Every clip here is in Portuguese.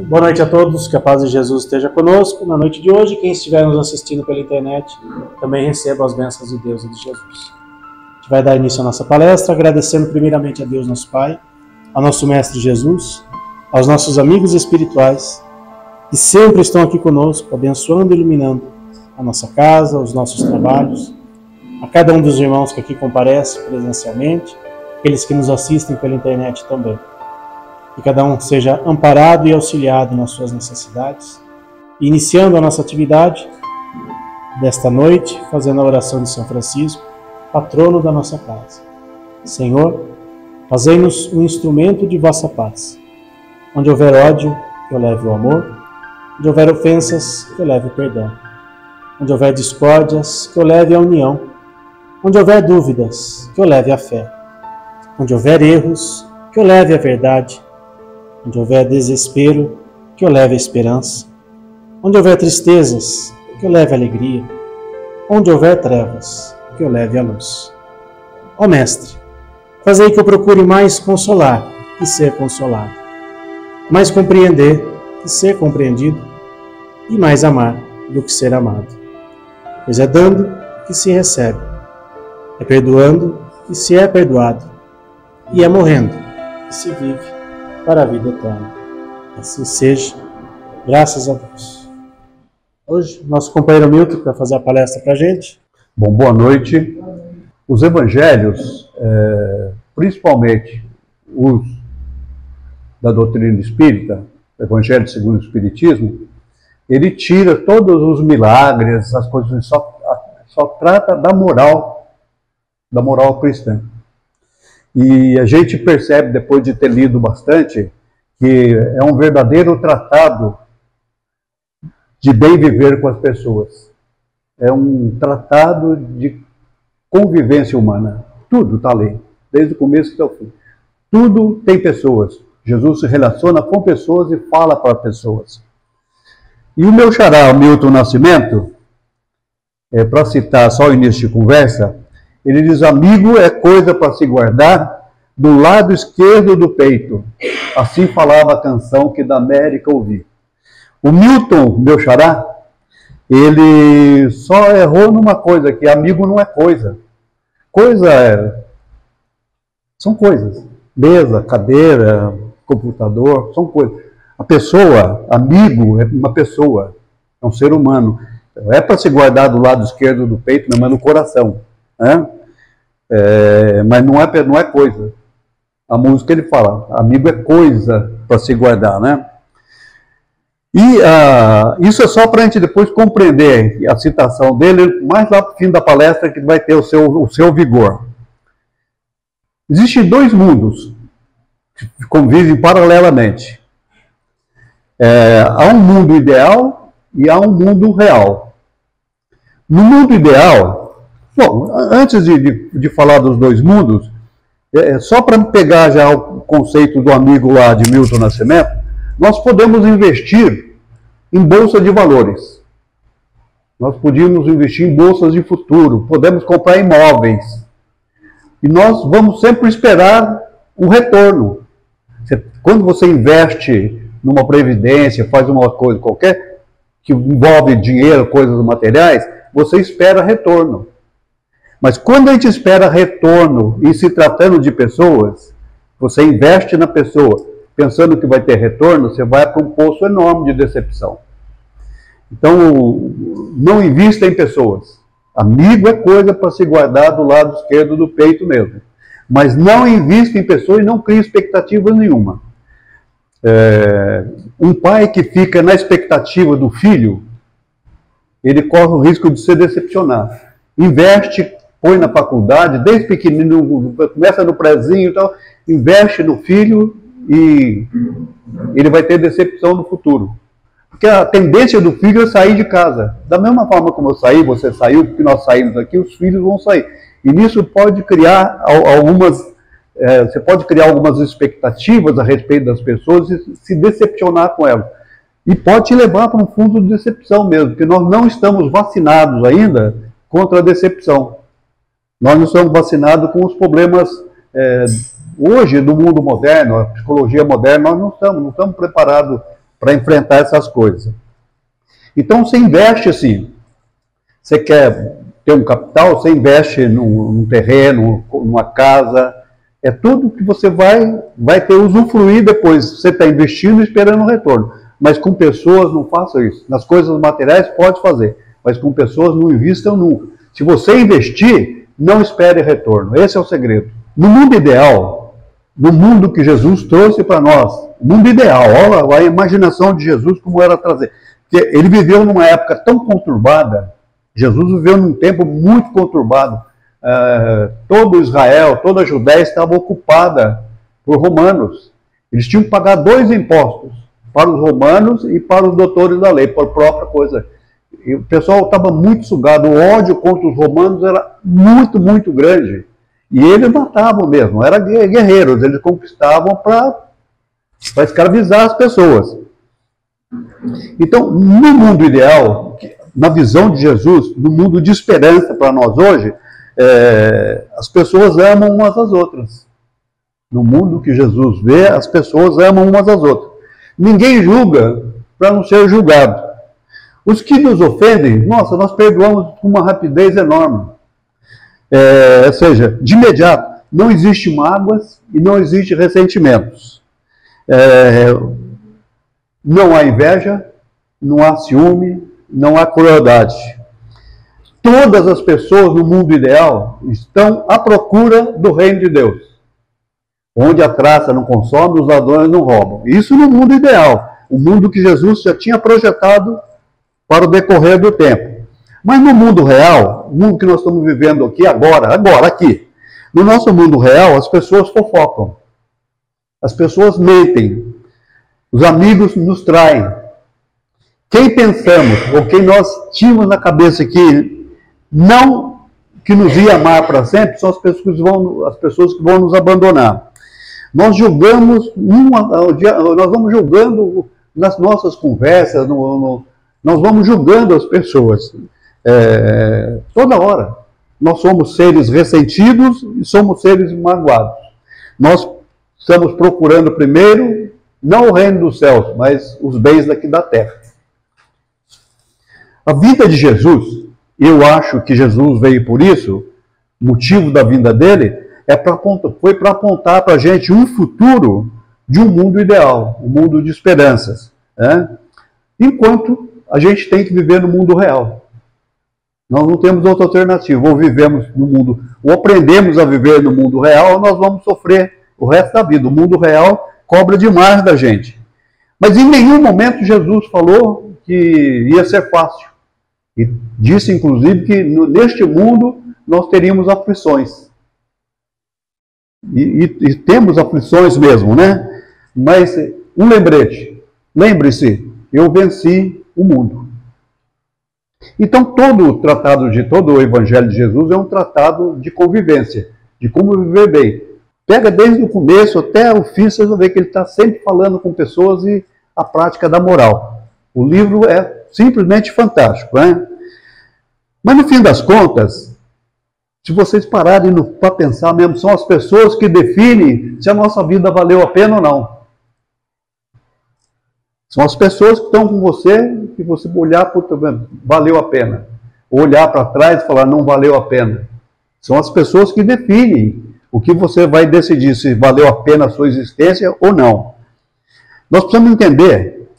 Boa noite a todos, que a paz de Jesus esteja conosco. Na noite de hoje, quem estiver nos assistindo pela internet, também receba as bênçãos de Deus e de Jesus. A gente vai dar início à nossa palestra, agradecendo primeiramente a Deus, nosso Pai, ao nosso Mestre Jesus, aos nossos amigos espirituais, que sempre estão aqui conosco, abençoando e iluminando a nossa casa, os nossos trabalhos, a cada um dos irmãos que aqui comparece presencialmente, aqueles que nos assistem pela internet também. Que cada um seja amparado e auxiliado nas suas necessidades. Iniciando a nossa atividade desta noite, fazendo a oração de São Francisco, patrono da nossa casa. Senhor, fazei-nos um instrumento de vossa paz. Onde houver ódio, que eu leve o amor. Onde houver ofensas, que eu leve o perdão. Onde houver discórdias, que eu leve a união. Onde houver dúvidas, que eu leve a fé. Onde houver erros, que eu leve a verdade. Onde houver desespero, que eu leve a esperança. Onde houver tristezas, que eu leve a alegria. Onde houver trevas, que eu leve a luz. Ó Mestre, fazei que eu procure mais consolar que ser consolado, mais compreender que ser compreendido, e mais amar do que ser amado. Pois é dando que se recebe, é perdoando que se é perdoado, e é morrendo que se vive para a vida eterna. Assim seja, graças a Deus. Hoje, nosso companheiro Milton vai fazer a palestra para a gente. Bom, boa noite. Os evangelhos, principalmente os da doutrina espírita, o Evangelho segundo o Espiritismo, ele tira todos os milagres, as coisas, só trata da moral cristã. E a gente percebe, depois de ter lido bastante, que é um verdadeiro tratado de bem viver com as pessoas. É um tratado de convivência humana. Tudo está ali, desde o começo até o fim. Tudo tem pessoas. Jesus se relaciona com pessoas e fala para pessoas. E o meu xará, Milton Nascimento, para citar só o início de conversa, ele diz: amigo é coisa para se guardar do lado esquerdo do peito. Assim falava a canção que da América ouvi. O Milton, meu xará, ele só errou numa coisa, que amigo não é coisa. São coisas. Mesa, cadeira, computador, são coisas. A pessoa, amigo, é uma pessoa, é um ser humano. É para se guardar do lado esquerdo do peito, mas no coração. Né? Mas não é coisa. A música ele fala, amigo é coisa para se guardar, né? E isso é só para a gente depois compreender a citação dele, mais lá para o fim da palestra, que vai ter o seu vigor. Existem dois mundos que convivem paralelamente. Há um mundo ideal e há um mundo real. No mundo ideal, bom, antes de falar dos dois mundos, só para pegar já o conceito do amigo lá de Milton Nascimento, nós podemos investir em bolsa de valores. Nós podíamos investir em bolsas de futuro, podemos comprar imóveis. E nós vamos sempre esperar um retorno. Quando você investe numa previdência, faz uma coisa qualquer, que envolve dinheiro, coisas materiais, você espera retorno. Mas quando a gente espera retorno, e se tratando de pessoas, você investe na pessoa, pensando que vai ter retorno, você vai para um poço enorme de decepção. Então, não invista em pessoas. Amigo é coisa para se guardar do lado esquerdo do peito mesmo. Mas não invista em pessoas e não crie expectativa nenhuma. Um pai que fica na expectativa do filho, ele corre o risco de se decepcionar. Investe, põe na faculdade, desde pequenino, começa no prezinho e tal, investe no filho e ele vai ter decepção no futuro. Porque a tendência do filho é sair de casa. Da mesma forma como eu saí, você saiu, porque nós saímos aqui, os filhos vão sair. E nisso pode criar você pode criar algumas expectativas a respeito das pessoas e se decepcionar com elas. E pode te levar para um fundo de decepção mesmo, porque nós não estamos vacinados ainda contra a decepção. Nós não estamos vacinados com os problemas hoje do mundo moderno, a psicologia moderna, nós não estamos preparados para enfrentar essas coisas. Então você investe assim, você quer ter um capital, você investe num terreno, numa casa, é tudo que você vai ter usufruir depois. Você está investindo e esperando um retorno. Mas com pessoas não faça isso. Nas coisas materiais pode fazer, mas com pessoas não invistam nunca. Se você investir, não espere retorno. Esse é o segredo. No mundo ideal, no mundo que Jesus trouxe para nós, o mundo ideal, olha a imaginação de Jesus como era trazer. Porque ele viveu numa época tão conturbada, Jesus viveu num tempo muito conturbado. Todo Israel, toda a Judéia estava ocupada por romanos. Eles tinham que pagar 2 impostos, para os romanos e para os doutores da lei, por própria coisa. E o pessoal estava muito sugado, o ódio contra os romanos era muito, muito grande. E eles matavam mesmo, eram guerreiros, eles conquistavam para escravizar as pessoas. Então, no mundo ideal, na visão de Jesus, no mundo de esperança para nós hoje, as pessoas amam umas às outras. No mundo que Jesus vê, as pessoas amam umas às outras. Ninguém julga para não ser julgado. Os que nos ofendem, nossa, nós perdoamos com uma rapidez enorme. Ou seja, de imediato, não existe mágoas e não existe ressentimentos. Não há inveja, não há ciúme, não há crueldade. Todas as pessoas no mundo ideal estão à procura do reino de Deus, onde a traça não consome, os ladrões não roubam. Isso no mundo ideal, o mundo que Jesus já tinha projetado para o decorrer do tempo. Mas no mundo real, o mundo que nós estamos vivendo aqui agora, aqui, no nosso mundo real, as pessoas fofocam, as pessoas mentem, os amigos nos traem. Quem pensamos, ou quem nós tínhamos na cabeça que nos ia amar para sempre, são as pessoas que vão nos abandonar. Nós julgamos, nós vamos julgando nas nossas conversas, nós vamos julgando as pessoas toda hora. Nós somos seres ressentidos e somos seres magoados. Nós estamos procurando primeiro, não o reino dos céus, mas os bens daqui da terra. A vida de Jesus, eu acho que Jesus veio por isso, o motivo da vinda dele, foi para apontar para a gente um futuro de um mundo ideal, um mundo de esperanças. Enquanto a gente tem que viver no mundo real. Nós não temos outra alternativa. Ou vivemos no mundo, ou aprendemos a viver no mundo real, ou nós vamos sofrer o resto da vida. O mundo real cobra demais da gente. Mas em nenhum momento Jesus falou que ia ser fácil. E disse, inclusive, que neste mundo nós teríamos aflições. E temos aflições mesmo, né? Mas um lembrete. Lembre-se, eu venci o mundo. Então todo o Evangelho de Jesus é um tratado de convivência, de como viver bem. Pega desde o começo até o fim, você vai ver que ele está sempre falando com pessoas e a prática da moral. O livro é simplesmente fantástico, né? Mas no fim das contas, se vocês pararem para pensar mesmo, são as pessoas que definem se a nossa vida valeu a pena ou não. São as pessoas que estão com você, que você olhar, valeu a pena. Ou olhar para trás e falar, não valeu a pena. São as pessoas que definem o que você vai decidir, se valeu a pena a sua existência ou não. Nós precisamos entender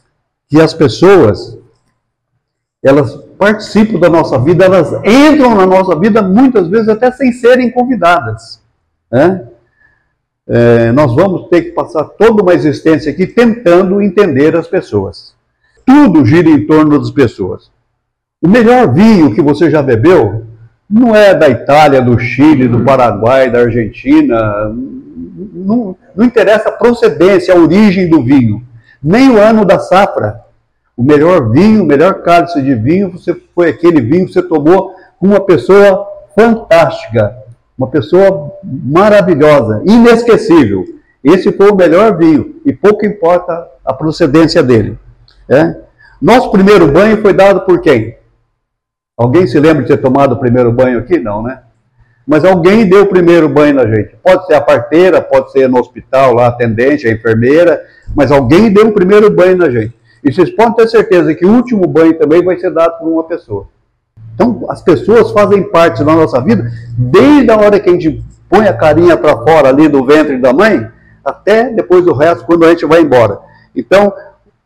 que as pessoas, elas participam da nossa vida, elas entram na nossa vida muitas vezes até sem serem convidadas. Nós vamos ter que passar toda uma existência aqui tentando entender as pessoas. Tudo gira em torno das pessoas. O melhor vinho que você já bebeu não é da Itália, do Chile, do Paraguai, da Argentina. Não interessa a procedência, a origem do vinho, nem o ano da safra. O melhor vinho, o melhor cálice de vinho, foi aquele vinho que você tomou com uma pessoa fantástica, uma pessoa maravilhosa, inesquecível. Esse foi o melhor vinho, e pouco importa a procedência dele. Nosso primeiro banho foi dado por quem? Alguém se lembra de ter tomado o primeiro banho aqui? Não, né? Mas alguém deu o primeiro banho na gente. Pode ser a parteira, pode ser no hospital, lá, a atendente, a enfermeira, mas alguém deu o primeiro banho na gente. E vocês podem ter certeza que o último banho também vai ser dado por uma pessoa. Então, as pessoas fazem parte da nossa vida desde a hora que a gente põe a carinha para fora ali do ventre da mãe, até depois do resto, quando a gente vai embora. Então,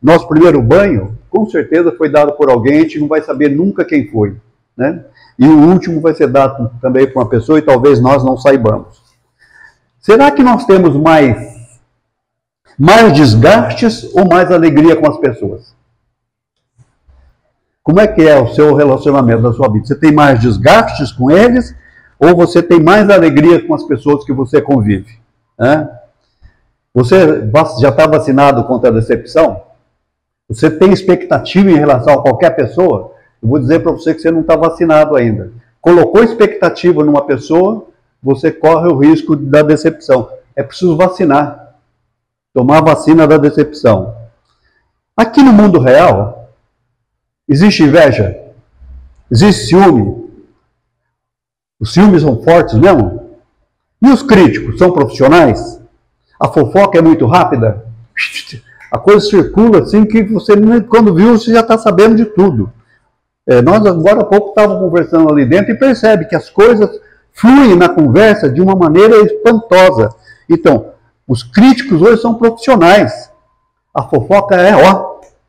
nosso primeiro banho, com certeza foi dado por alguém, a gente não vai saber nunca quem foi, né? E o último vai ser dado também por uma pessoa e talvez nós não saibamos. Será que nós temos mais desgastes ou mais alegria com as pessoas? Como é que é o seu relacionamento da sua vida? Você tem mais desgastes com eles ou você tem mais alegria com as pessoas que você convive? Você já está vacinado contra a decepção? Você tem expectativa em relação a qualquer pessoa? Eu vou dizer para você que você não está vacinado ainda. Colocou expectativa numa pessoa, você corre o risco da decepção. É preciso vacinar. Tomar a vacina da decepção. Aqui no mundo real, existe inveja? Existe ciúme? Os ciúmes são fortes mesmo? E os críticos são profissionais? A fofoca é muito rápida? A coisa circula assim que você, quando viu, você já está sabendo de tudo. Nós agora há pouco estávamos conversando ali dentro e percebe que as coisas fluem na conversa de uma maneira espantosa. Então, os críticos hoje são profissionais. A fofoca é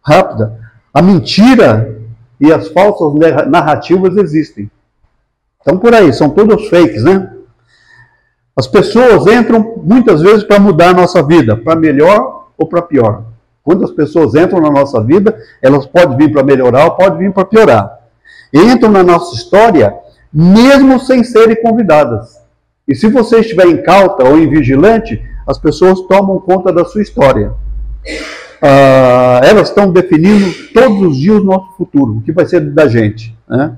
rápida. A mentira e as falsas narrativas existem. Então, por aí, são todos fakes, né? As pessoas entram muitas vezes para mudar a nossa vida, para melhor ou para pior. Quando as pessoas entram na nossa vida, elas podem vir para melhorar ou podem vir para piorar. Entram na nossa história mesmo sem serem convidadas. E se você estiver incauta ou invigilante, as pessoas tomam conta da sua história. Elas estão definindo todos os dias o nosso futuro, o que vai ser da gente, né?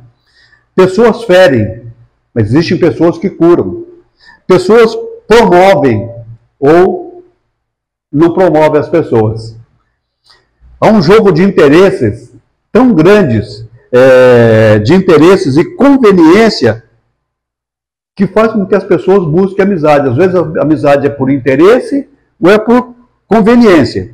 Pessoas ferem, mas existem pessoas que curam. Pessoas promovem ou não promovem as pessoas. Há um jogo de interesses tão grandes, de interesses e conveniência, que faz com que as pessoas busquem amizade. Às vezes a amizade é por interesse ou é por conveniência.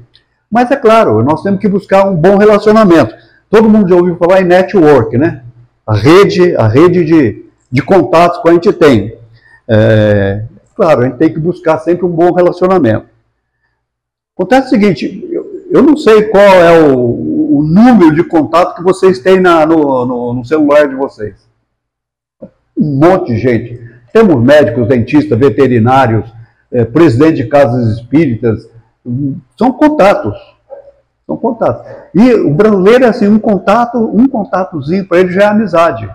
Mas é claro, nós temos que buscar um bom relacionamento. Todo mundo já ouviu falar em network, né? A rede de contatos que a gente tem. Claro, a gente tem que buscar sempre um bom relacionamento. Acontece o seguinte, eu não sei qual é o número de contato que vocês têm no celular de vocês. Um monte de gente. Temos médicos, dentistas, veterinários, presidente de casas espíritas. São contatos. São contatos. E o brasileiro é assim, um contatozinho para ele já é amizade.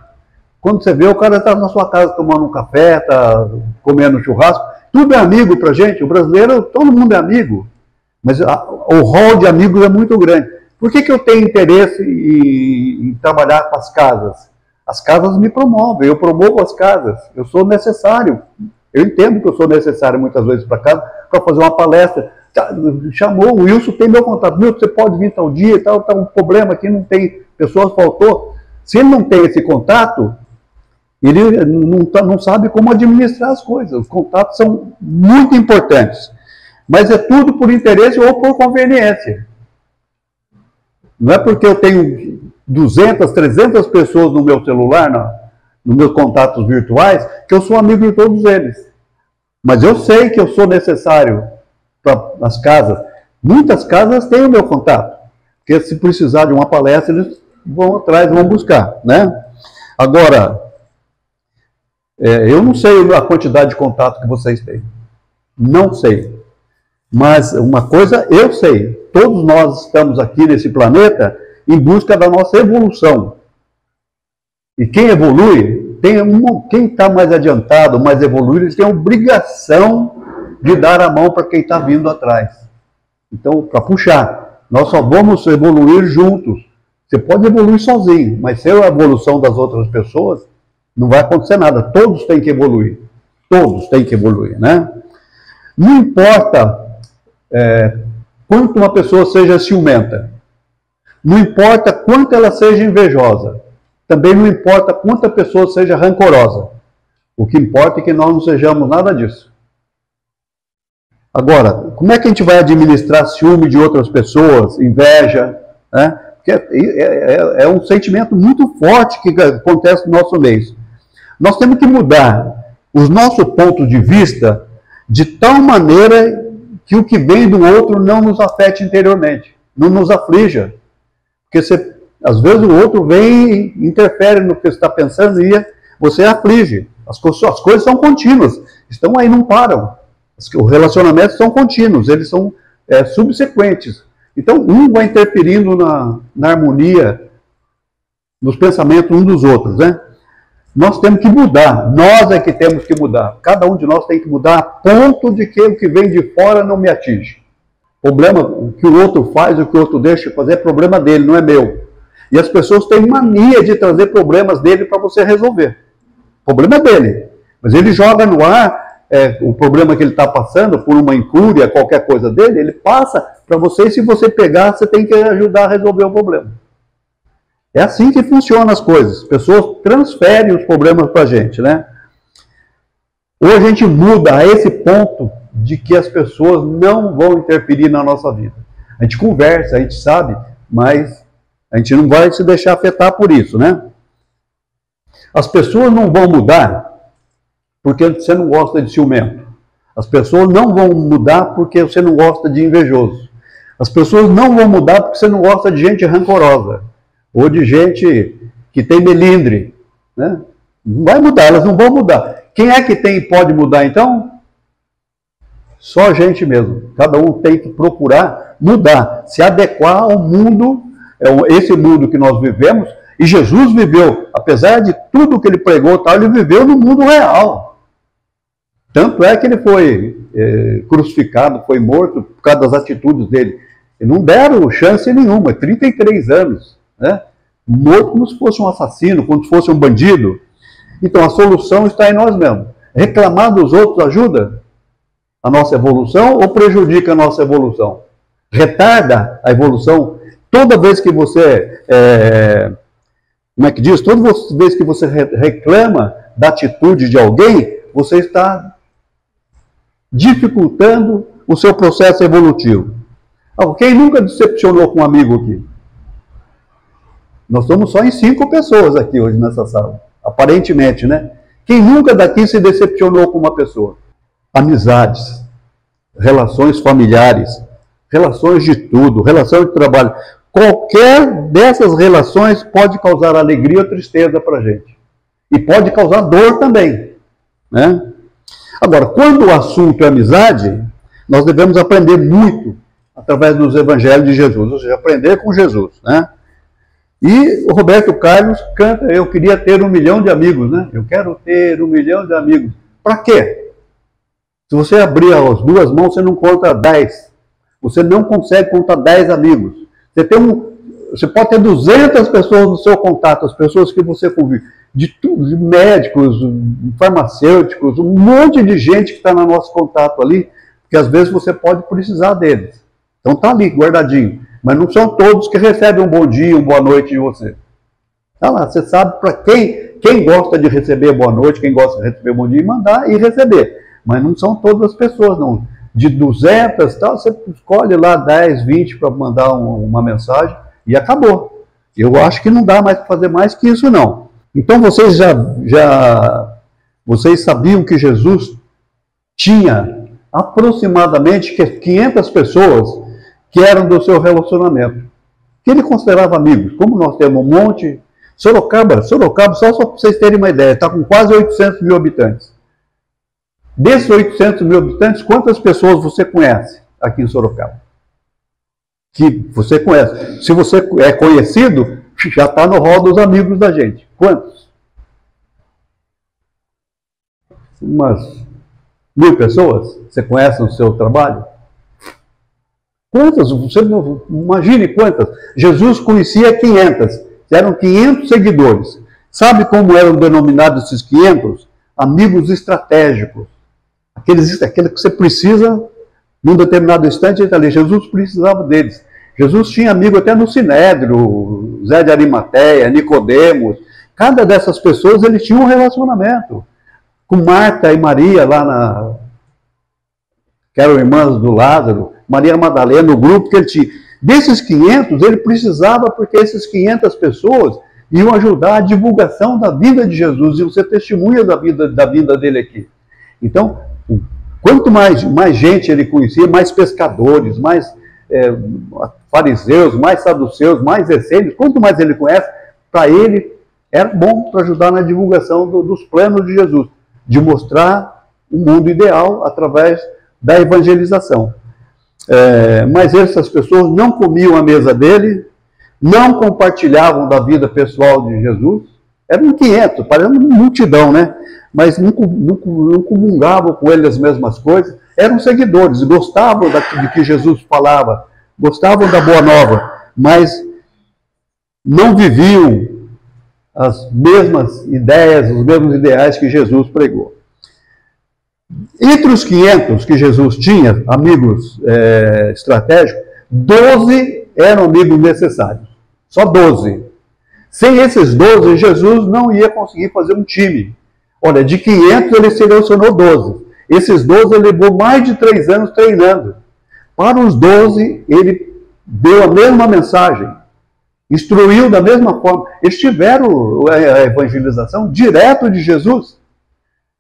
Quando você vê, o cara está na sua casa tomando um café, está comendo churrasco. Tudo é amigo para a gente. O brasileiro, todo mundo é amigo. Mas o rol de amigos é muito grande. Por que eu tenho interesse em trabalhar com as casas? As casas me promovem, eu promovo as casas. Eu sou necessário. Eu entendo que eu sou necessário muitas vezes para casa para fazer uma palestra. Chamou, o Wilson tem meu contato. Wilson, você pode vir tal dia e tal, está um problema aqui, não tem, pessoas faltou. Se ele não tem esse contato, ele não sabe como administrar as coisas. Os contatos são muito importantes. Mas é tudo por interesse ou por conveniência. Não é porque eu tenho 200, 300 pessoas no meu celular, nos meus contatos virtuais, que eu sou amigo de todos eles. Mas eu sei que eu sou necessário para as casas. Muitas casas têm o meu contato. Porque se precisar de uma palestra, eles vão atrás, vão buscar, né? Agora, eu não sei a quantidade de contato que vocês têm. Não sei. Mas uma coisa eu sei. Todos nós estamos aqui nesse planeta em busca da nossa evolução. E quem evolui, quem está mais adiantado, mais evoluído, ele tem a obrigação de dar a mão para quem está vindo atrás. Então, para puxar. Nós só vamos evoluir juntos. Você pode evoluir sozinho, mas sem a evolução das outras pessoas, não vai acontecer nada. Todos têm que evoluir. Todos têm que evoluir, né? Não importa quanto uma pessoa seja ciumenta. Não importa quanto ela seja invejosa. Também não importa quanto a pessoa seja rancorosa. O que importa é que nós não sejamos nada disso. Agora, como é que a gente vai administrar ciúme de outras pessoas, inveja, né? Porque é um sentimento muito forte que acontece no nosso meio. Nós temos que mudar os nossos pontos de vista de tal maneira que o que vem do outro não nos afete interiormente, não nos aflija. Porque às vezes o outro vem e interfere no que você está pensando e você aflige. As coisas são contínuas, estão aí, não param. Os relacionamentos são contínuos, eles são subsequentes. Então, um vai interferindo na harmonia, nos pensamentos uns dos outros, né? Nós temos que mudar, nós é que temos que mudar. Cada um de nós tem que mudar a ponto de que o que vem de fora não me atinge. Problema, o que o outro faz, o que o outro deixa de fazer, é problema dele, não é meu. E as pessoas têm mania de trazer problemas dele para você resolver. O problema é dele. Mas ele joga no ar o problema que ele está passando, por uma incúria, qualquer coisa dele, ele passa para você e se você pegar, você tem que ajudar a resolver o problema. É assim que funcionam as coisas. As pessoas transferem os problemas para a gente, né? Ou a gente muda a esse ponto de que as pessoas não vão interferir na nossa vida. A gente conversa, a gente sabe, mas a gente não vai se deixar afetar por isso, né? As pessoas não vão mudar porque você não gosta de ciumento. As pessoas não vão mudar porque você não gosta de invejoso. As pessoas não vão mudar porque você não gosta de gente rancorosa. Ou de gente que tem melindre. Né? Não vai mudar, elas não vão mudar. Quem é que pode mudar então? Só a gente mesmo. Cada um tem que procurar mudar, se adequar ao mundo, esse mundo que nós vivemos. E Jesus viveu, apesar de tudo que ele pregou, ele viveu no mundo real. Tanto é que ele foi crucificado, foi morto por causa das atitudes dele. E não deram chance nenhuma, 33 anos. Né? Morto como se fosse um assassino, como se fosse um bandido. Então a solução está em nós mesmos. Reclamar dos outros ajuda a nossa evolução ou prejudica a nossa evolução? Retarda a evolução? Toda vez que você, como é que diz? Toda vez que você reclama da atitude de alguém, você está dificultando o seu processo evolutivo. Quem nunca decepcionou com um amigo aqui? Nós estamos só em 5 pessoas aqui hoje nessa sala, aparentemente, né? Quem nunca daqui se decepcionou com uma pessoa? Amizades, relações familiares, relações de tudo, relações de trabalho. Qualquer dessas relações pode causar alegria ou tristeza para a gente. E pode causar dor também, né? Agora, quando o assunto é amizade, nós devemos aprender muito através dos evangelhos de Jesus, ou seja, aprender com Jesus, né? E o Roberto Carlos canta, eu queria ter 1 milhão de amigos, né? Eu quero ter 1 milhão de amigos. Para quê? Se você abrir as 2 mãos, você não conta 10. Você não consegue contar 10 amigos. Você pode ter 200 pessoas no seu contato, as pessoas que você convive, de tudo, de médicos, farmacêuticos, um monte de gente que está no nosso contato ali, que às vezes você pode precisar deles. Então está ali, guardadinho. Mas não são todos que recebem um bom dia, uma boa noite de você. Está lá, você sabe para quem gosta de receber boa noite, quem gosta de receber bom dia, mandar e receber. Mas não são todas as pessoas, não. De 200, tal, você escolhe lá 10, 20 para mandar uma mensagem e acabou. Eu acho que não dá mais para fazer mais que isso, não. Então vocês vocês sabiam que Jesus tinha aproximadamente 500 pessoas que eram do seu relacionamento, que ele considerava amigos. Como nós temos um monte... Sorocaba, só para vocês terem uma ideia, está com quase 800 mil habitantes. Desses 800 mil habitantes, quantas pessoas você conhece aqui em Sorocaba? Que você conhece. Se você é conhecido, já está no rol dos amigos da gente. Quantos? Umas 1000 pessoas? Você conhece no seu trabalho? Quantas? Você não, imagine quantas. Jesus conhecia 500. Eram 500 seguidores. Sabe como eram denominados esses 500? Amigos estratégicos. Aqueles que você precisa, num determinado instante, ele está ali. Jesus precisava deles. Jesus tinha amigo até no Sinédrio, Zé de Arimateia, Nicodemos. Cada dessas pessoas, ele tinha um relacionamento. Com Marta e Maria, que eram irmãs do Lázaro, Maria Madalena, o grupo que ele tinha. Desses 500, ele precisava, porque essas 500 pessoas iam ajudar a divulgação da vida de Jesus, iam ser testemunhas da vida dele aqui. Então, quanto mais gente ele conhecia, mais pescadores, mais fariseus, mais saduceus, mais essênios, quanto mais ele conhece, para ele era bom para ajudar na divulgação dos planos de Jesus, de mostrar o mundo ideal através da evangelização. Mas essas pessoas não comiam à mesa dele, não compartilhavam da vida pessoal de Jesus. Eram 500, parecendo uma multidão, né? Mas não comungavam com ele as mesmas coisas. Eram seguidores, gostavam de que Jesus falava, gostavam da Boa Nova, mas não viviam as mesmas ideias, os mesmos ideais que Jesus pregou. Entre os 500 que Jesus tinha, amigos estratégicos, 12 eram amigos necessários. Só 12. Sem esses 12, Jesus não ia conseguir fazer um time. Olha, de 500 ele selecionou 12. Esses 12 ele levou mais de 3 anos treinando. Para os 12, ele deu a mesma mensagem. Instruiu da mesma forma. Eles tiveram a evangelização direto de Jesus.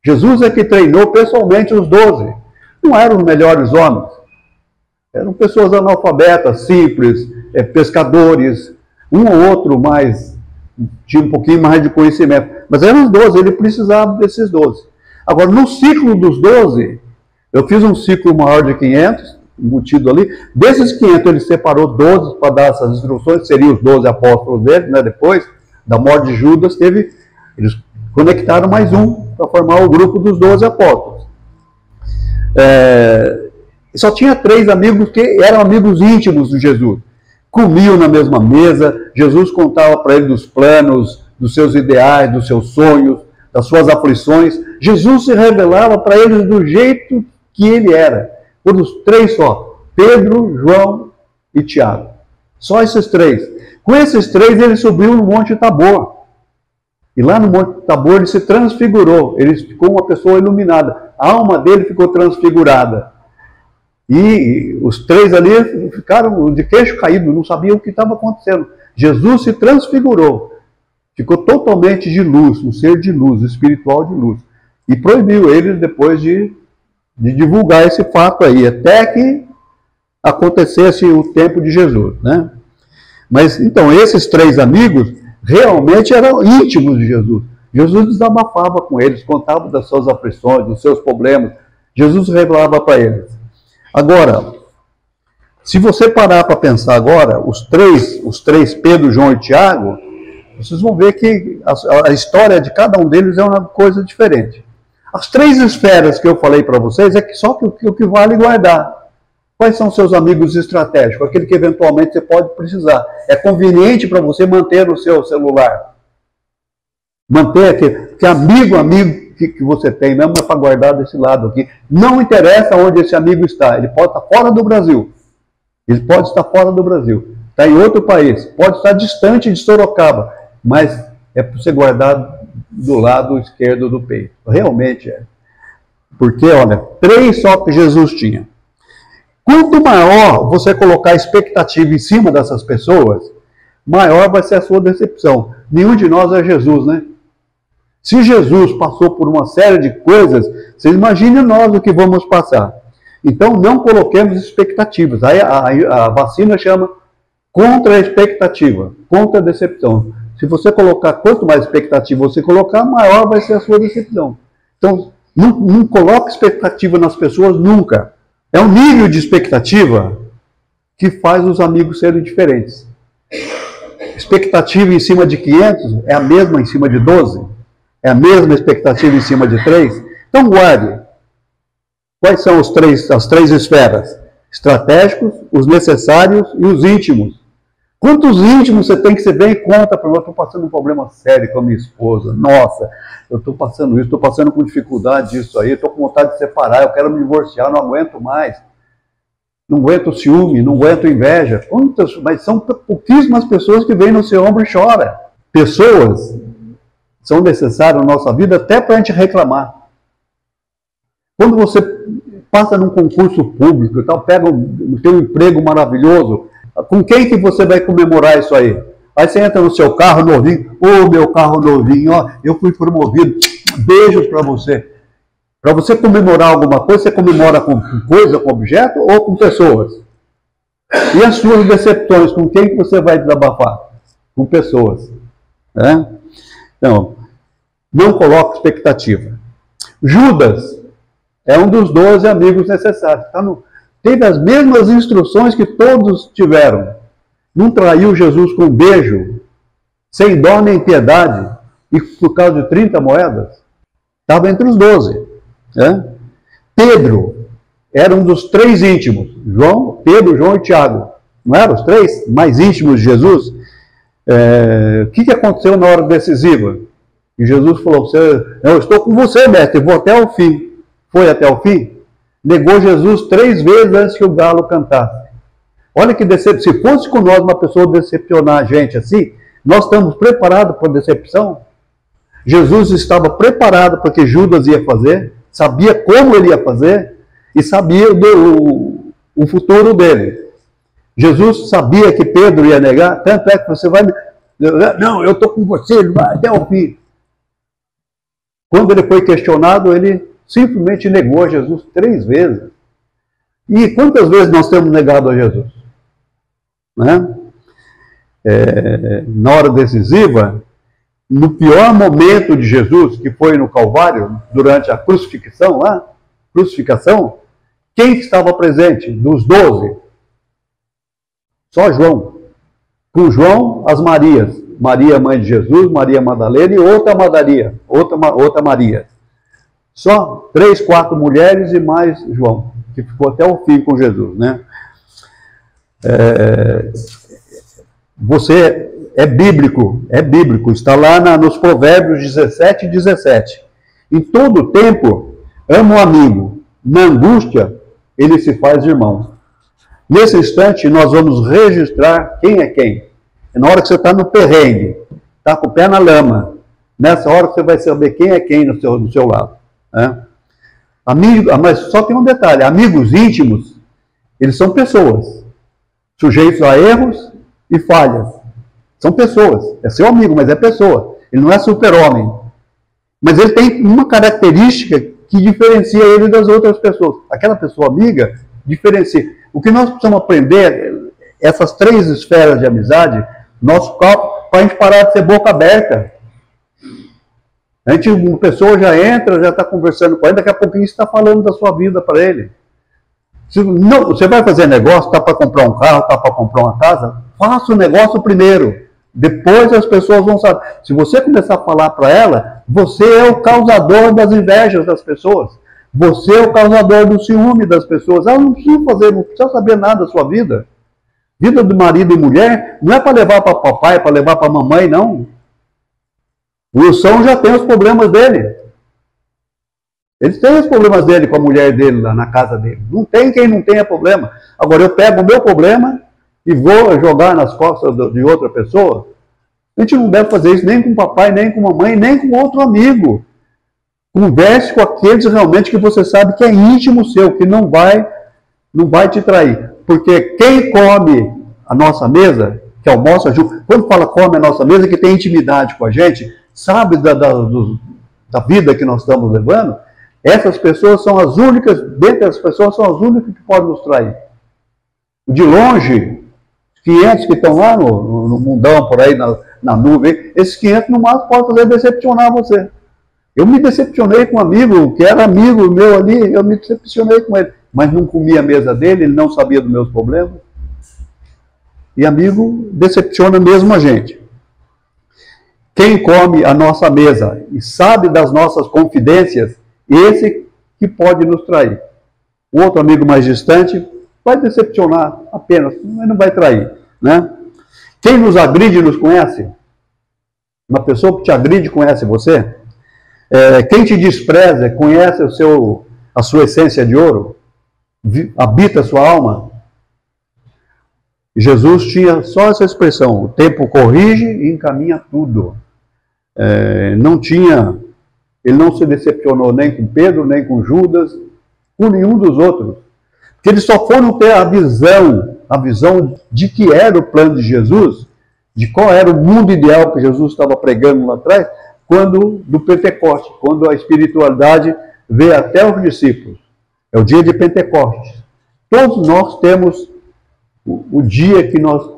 Jesus é que treinou pessoalmente os 12. Não eram os melhores homens. Eram pessoas analfabetas, simples, pescadores, um ou outro mais, tinha um pouquinho mais de conhecimento. Mas eram os 12, ele precisava desses 12. Agora, no ciclo dos 12, eu fiz um ciclo maior de 500, embutido ali. Desses 500, ele separou 12 para dar essas instruções, seriam os 12 apóstolos dele, né? Depois da morte de Judas, eles conectaram mais um para formar o grupo dos 12 apóstolos. Só tinha 3 amigos que eram amigos íntimos de Jesus. Comiam na mesma mesa, Jesus contava para eles dos planos, dos seus ideais, dos seus sonhos, das suas aflições. Jesus se revelava para eles do jeito que ele era. Por os 3 só, Pedro, João e Tiago. Só esses 3. Com esses 3 ele subiu no Monte Tabor. E lá no Monte Tabor ele se transfigurou, ele ficou uma pessoa iluminada. A alma dele ficou transfigurada. E os 3 ali ficaram de queixo caído, não sabiam o que estava acontecendo. Jesus se transfigurou, ficou totalmente de luz, um ser de luz, espiritual de luz. E proibiu eles depois de divulgar esse fato aí, até que acontecesse o tempo de Jesus, né? Mas então esses 3 amigos realmente eram íntimos de Jesus. Jesus desabafava com eles, contava das suas aflições, dos seus problemas. Jesus revelava para eles. Agora, se você parar para pensar agora, os três, Pedro, João e Tiago, vocês vão ver que a história de cada um deles é uma coisa diferente. As 3 esferas que eu falei para vocês é só o que vale guardar. Quais são seus amigos estratégicos? Aquele que eventualmente você pode precisar. É conveniente para você manter no seu celular. Manter aquele que amigo que você tem, mesmo é para guardar desse lado aqui. Não interessa onde esse amigo está. Ele pode estar fora do Brasil. Ele pode estar fora do Brasil. Está em outro país. Pode estar distante de Sorocaba. Mas é para você guardar do lado esquerdo do peito. Realmente é. Porque, olha, 3 só que Jesus tinha. Quanto maior você colocar expectativa em cima dessas pessoas, maior vai ser a sua decepção. Nenhum de nós é Jesus, né? Se Jesus passou por uma série de coisas, vocês imaginem nós o que vamos passar. Então, não coloquemos expectativas. Aí a vacina chama contra a expectativa, contra a decepção. Se você colocar, quanto mais expectativa você colocar, maior vai ser a sua decepção. Então, não coloque expectativa nas pessoas nunca. É um nível de expectativa que faz os amigos serem diferentes. Expectativa em cima de 500 é a mesma em cima de 12? É a mesma expectativa em cima de 3? Então guarde. Quais são as 3 esferas? Estratégicos, os necessários e os íntimos. Quantos íntimos você tem que você vem e conta para mim? Eu estou passando um problema sério com a minha esposa. Nossa, eu estou passando isso, estou passando com dificuldade disso aí, estou com vontade de separar, eu quero me divorciar, não aguento mais. Não aguento ciúme, não aguento inveja. Mas são pouquíssimas pessoas que vêm no seu ombro e choram. Pessoas são necessárias na nossa vida até para a gente reclamar. Quando você passa num concurso público e tal, tem um emprego maravilhoso, Com quem que você vai comemorar isso aí? Aí você entra no seu carro novinho, meu carro novinho, ó, eu fui promovido, beijos para você. Para você comemorar alguma coisa, você comemora com coisa, com objeto ou com pessoas? E as suas decepções, com quem que você vai desabafar? Com pessoas. Né? Então, não coloque expectativa. Judas é um dos 12 amigos necessários. Teve as mesmas instruções que todos tiveram. Não traiu Jesus com um beijo, sem dó nem piedade, e por causa de 30 moedas. Estava entre os 12. Né? Pedro era um dos 3 íntimos. Pedro, João e Tiago. Não eram os 3 mais íntimos de Jesus? O que aconteceu na hora decisiva? E Jesus falou, eu estou com você, mestre, vou até o fim. Foi até o fim? Negou Jesus 3 vezes antes que o galo cantasse. Olha que decepção. Se fosse com nós uma pessoa decepcionar a gente assim, nós estamos preparados para a decepção? Jesus estava preparado para o que Judas ia fazer, sabia como ele ia fazer e sabia o futuro dele. Jesus sabia que Pedro ia negar, tanto é que você vai... Não, eu estou com você, ele vai até o fim. Quando ele foi questionado, ele simplesmente negou a Jesus 3 vezes. E quantas vezes nós temos negado a Jesus? Né? Na hora decisiva, no pior momento de Jesus, que foi no Calvário, durante a crucificação, quem estava presente? Dos 12? Só João. Com João, as Marias. Maria, mãe de Jesus, Maria Madalena e outra Maria. Só 3, 4 mulheres e mais João, que ficou até o fim com Jesus, né? Você é bíblico, está lá nos Provérbios 17 e 17. Em todo tempo, ama o amigo, na angústia, ele se faz irmão. Nesse instante, nós vamos registrar quem é quem. Na hora que você está no perrengue, está com o pé na lama, nessa hora você vai saber quem é quem do seu lado. Né? Mas só tem um detalhe, amigos íntimos, eles são pessoas, sujeitos a erros e falhas. São pessoas, é seu amigo, mas é pessoa. Ele não é super-homem. Mas ele tem uma característica que diferencia ele das outras pessoas. Aquela pessoa amiga diferencia. O que nós precisamos aprender, essas 3 esferas de amizade, nosso copo, para a gente parar de ser boca aberta. Uma pessoa já entra, já está conversando com ele, daqui a pouquinho você está falando da sua vida para ele. Você vai fazer negócio, está para comprar um carro, está para comprar uma casa, faça o negócio primeiro. Depois as pessoas vão saber. Se você começar a falar para ela, você é o causador das invejas das pessoas. Você é o causador do ciúme das pessoas. Ela não precisa saber nada da sua vida. Vida de marido e mulher não é para levar para papai, para levar para mamãe, não. O Wilson já tem os problemas dele. Eles têm os problemas dele com a mulher dele lá na casa dele. Não tem quem não tenha problema. Agora eu pego o meu problema e vou jogar nas costas de outra pessoa. A gente não deve fazer isso nem com papai, nem com mamãe, nem com outro amigo. Converse com aqueles realmente que você sabe que é íntimo seu, que não vai te trair. Porque quem come a nossa mesa, que almoça junto, quando fala come a nossa mesa, que tem intimidade com a gente, sabe da vida que nós estamos levando, essas pessoas são as únicas, dentre as pessoas, são as únicas que podem nos trair. De longe, 500 que estão lá no mundão, por aí, na nuvem, esses 500 no máximo podem fazer decepcionar você. Eu me decepcionei com um amigo, que era amigo meu ali, eu me decepcionei com ele. Mas não comia a mesa dele, ele não sabia dos meus problemas. E amigo decepciona mesmo a gente. Quem come a nossa mesa e sabe das nossas confidências, esse que pode nos trair. O outro amigo mais distante vai decepcionar apenas, mas não vai trair. Né? Quem nos agride nos conhece. Uma pessoa que te agride conhece você. Quem te despreza conhece a sua essência de ouro. Habita a sua alma. Jesus tinha só essa expressão: o tempo corrige e encaminha tudo. Ele não se decepcionou nem com Pedro, nem com Judas, com nenhum dos outros. Porque eles só foram ter a visão a visão de que era o plano de Jesus, de qual era o mundo ideal que Jesus estava pregando lá atrás, quando do Pentecoste, quando a espiritualidade veio até os discípulos. É o dia de Pentecostes. Todos nós temos o dia que nós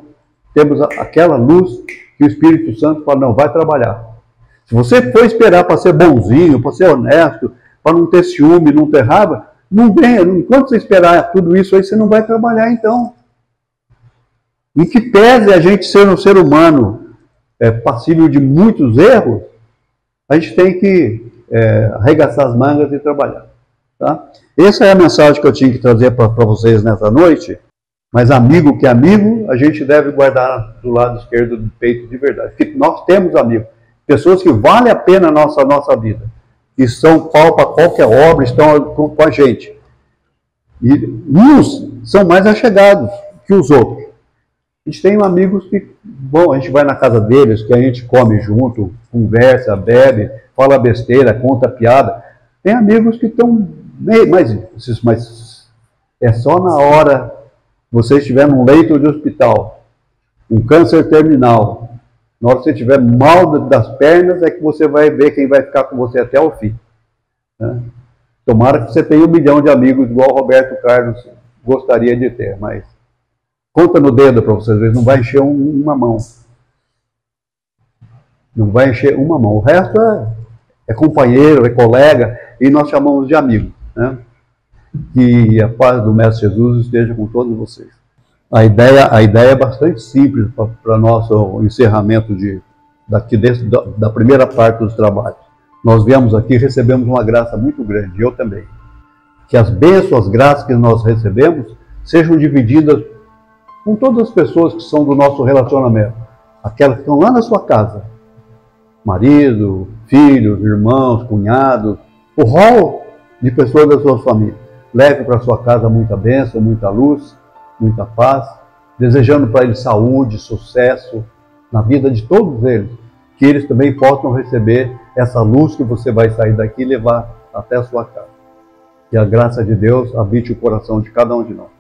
temos aquela luz que o Espírito Santo fala, não, vai trabalhar. Se você for esperar para ser bonzinho, para ser honesto, para não ter ciúme, não ter raiva, não venha. Enquanto você esperar tudo isso aí, você não vai trabalhar então. Em que pese a gente ser um ser humano passível de muitos erros, a gente tem que arregaçar as mangas e trabalhar. Tá? Essa é a mensagem que eu tinha que trazer para vocês nessa noite. Mas amigo que é amigo, a gente deve guardar do lado esquerdo do peito de verdade. Porque nós temos amigos, pessoas que valem a pena a nossa vida, que são pau para qualquer obra, estão com a gente. E uns são mais achegados que os outros. A gente tem amigos que, bom, a gente vai na casa deles, que a gente come junto, conversa, bebe, fala besteira, conta piada. Tem amigos que estão mas é só na hora que você estiver num leito de hospital, um câncer terminal, na hora que você estiver mal das pernas, é que você vai ver quem vai ficar com você até o fim. Né? Tomara que você tenha 1 milhão de amigos, igual o Roberto Carlos gostaria de ter, mas conta no dedo para vocês verem, não vai encher uma mão. Não vai encher uma mão. O resto é companheiro, é colega, e nós chamamos de amigo. Né? Que a paz do Mestre Jesus esteja com todos vocês. A ideia é bastante simples para nosso encerramento da primeira parte dos trabalhos. Nós viemos aqui e recebemos uma graça muito grande, eu também. Que as bênçãos, as graças que nós recebemos sejam divididas com todas as pessoas que são do nosso relacionamento. Aquelas que estão lá na sua casa. Marido, filhos, irmãos, cunhados, o rol de pessoas da sua família. Leve para sua casa muita bênção, muita luz, muita paz, desejando para eles saúde, sucesso na vida de todos eles, que eles também possam receber essa luz que você vai sair daqui e levar até a sua casa. Que a graça de Deus habite o coração de cada um de nós.